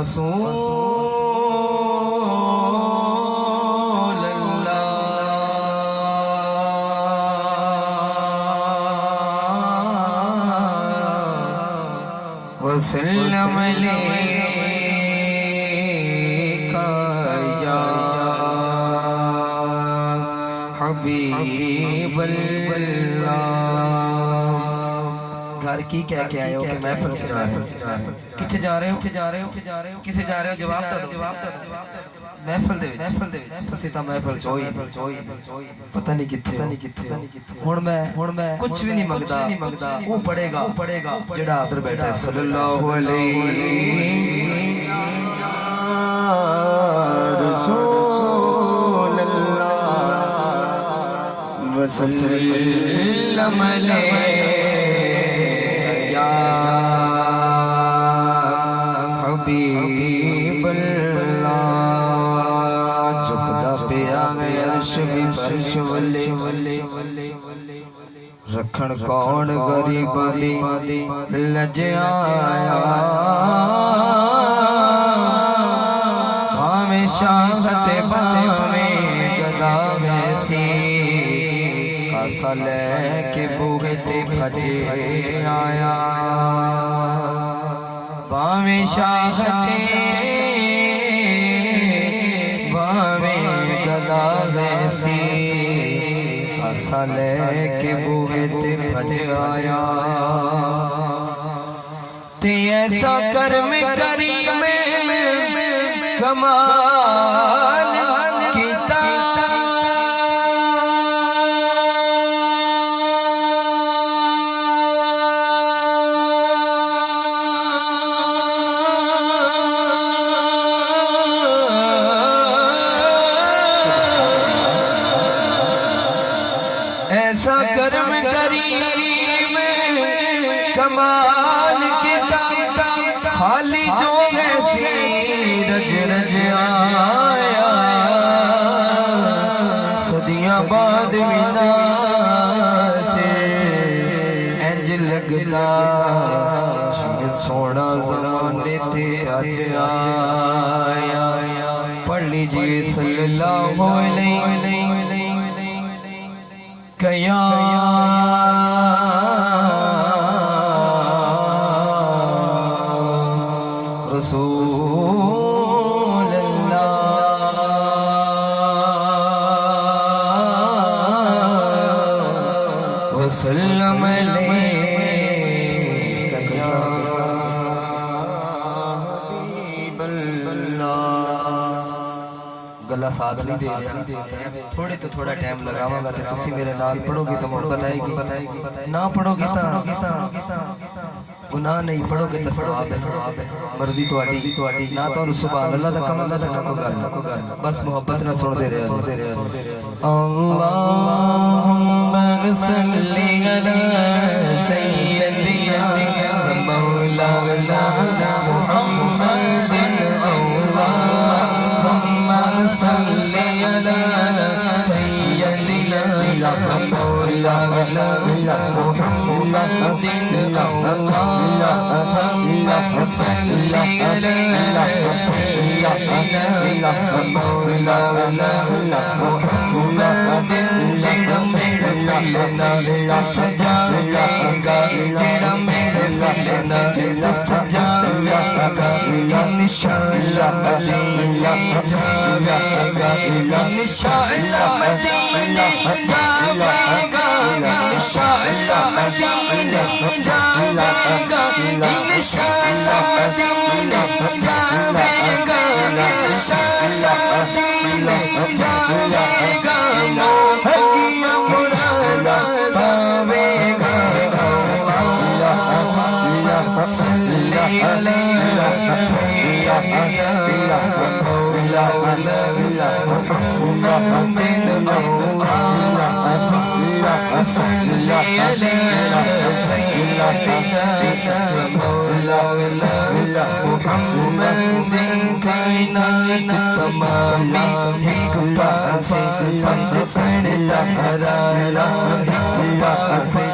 رسول اللہ وسلم علیکا یا حبیب اللہ۔ گھر کی کہہ کے آئے ہو کہ محفل سے جا رہے ہو؟ کتھے جا رہے ہو؟ کسے جا رہے ہو؟ جواب تا دو۔ محفل دے وچ اسی تا محفل چوئی پتہ نہیں کتھے ہن میں کچھ بھی نہیں منگدا، وہ پڑے گا جڑا حاضر بیٹھا ہے صلی اللہ علیہ رسول اللہ وسلم علیہ حبیب اللہ۔ جھکدا پیا عرش بھی فرش ولے رکھن کون غریباں دی لجایا، بھاویں شاہ تے بھاویں گدا ویسی، کاسا لے کے بوہے تے بھجے آیا، بھاویں شاہ تے بھاویں گدا ویسی، کاسا لے کے بوہے تے بھج آیا۔ تے ایسا کرم کریم کمال کیتا، ایسا کرم کریم کمال کیتا، خالی جو ایسی رج آیا، صدیاں بعد منا سے انج لگتا جن سونا زمانے تے اج آیا۔ پڑھ لیجئے صلی اللہ علیہ یا رسول اللہ وسلم علیکا یا حبیب اللہ۔ گلہ ساتھ نہیں دے رہا، تھوڑے تو تھوڑا ٹائم لگاواں گا تے تسی میرے نال پڑھو گے تو محبت آئے گی، نہ پڑھو گے تا گناہ نہیں، پڑھو گے تو ثواب ہے، مرضی تواڈی، نہ تو سبحان اللہ دا کم اللہ دا نہ کوئی گل، بس محبت نہ سن دے رہے اللہم صلی علی سیدنا مولانا محمد، اللہم صلی علی سیدنا مولانا محمد، اللہم صلی علی سیدنا مولانا محمد، جڑا میرے فلنا سجا گا، جڑا میرے فلنا سجا گا، انشاءاللہ مدینے جاوے گا، انشاءاللہ مدینے جاوے گا، انشاءاللہ مدینے جاوے گا، انشاءاللہ مدینے جاوے گا، انشاءاللہ مدینے جاوے گا، حقیہ مرادا پاوے گا۔ اللہم صلی علی سیدنا مولانا محمد، اللہم صلی علی سیدنا مولانا محمد، کائنات تمامی ایک پاسے سمجھ پڑتا رالا، ایک پاسے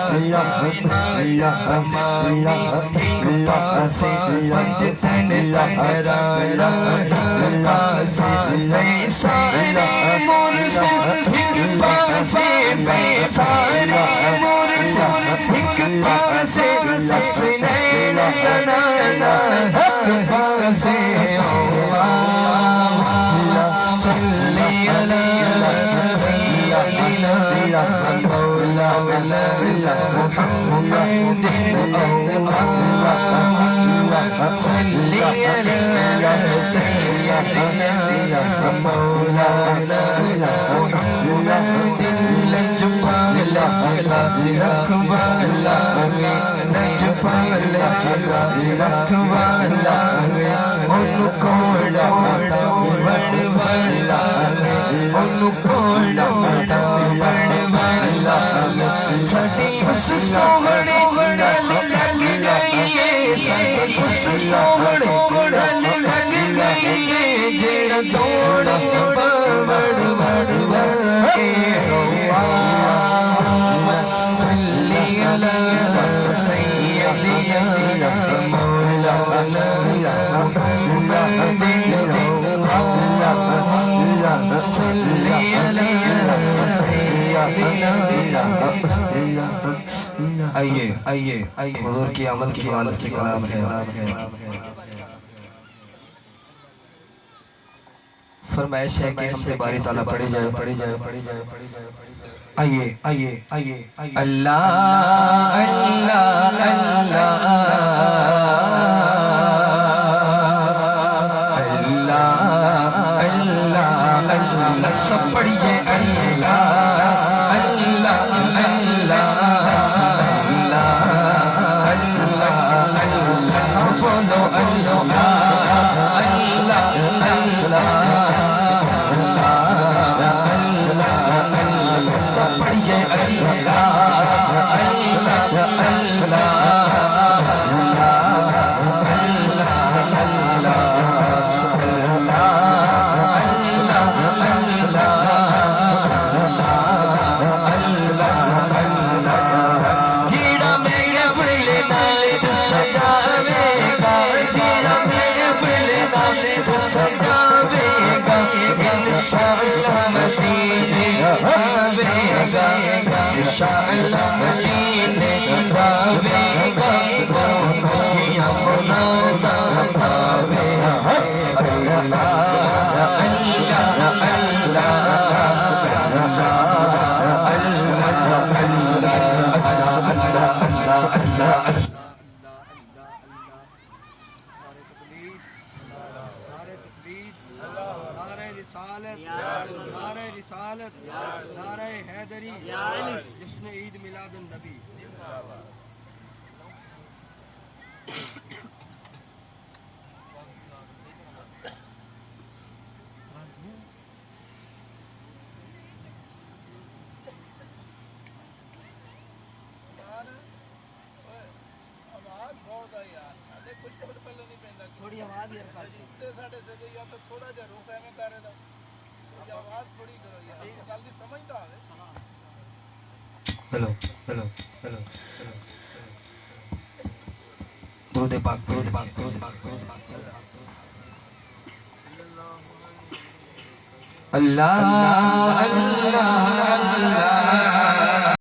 پاسے سجدن لہرانا ایک پاسے سارے مرسل ایک پاسے سارے مرسل ایک پاسے حسنین بنانا ایک پاسے صلی علی سیدنا مولانا محمد صلی علی سیدنا مولانا محمد لجپال رکھوالا لجپال رکھوالا ان کو بڑوالا ان کو بڑوالا ساڈی اس سوہنے گل لگ گئی ہے ساڈی اس سوہنے گل لگ گئی ہے جیڑا توڑ بڑوا کے صلی علی سیدنا مولانا محمد صلی علی سیدنا آئیے حضور کی آمد کی حوالے سے کلام ہے فرمائش ہے کہ ہم سے باری تعالیٰ پڑھی جائے آئیے اللہ اللہ اللہ سب پڑھیے اللہ اللہ بولو سب پڑھیے انشاءاللہ مدینے جاوے گا یا مولانا جاوے اللہ رسالت نعرہ حیدری جشن عید میلاد النبی تھوڑی آواز یار تھوڑا جا روک ہے میں کر رہا آواز تھوڑی کرو یار گل دی سمجھدا ہوے ہلو درود پاک اللہ اللہ اللہ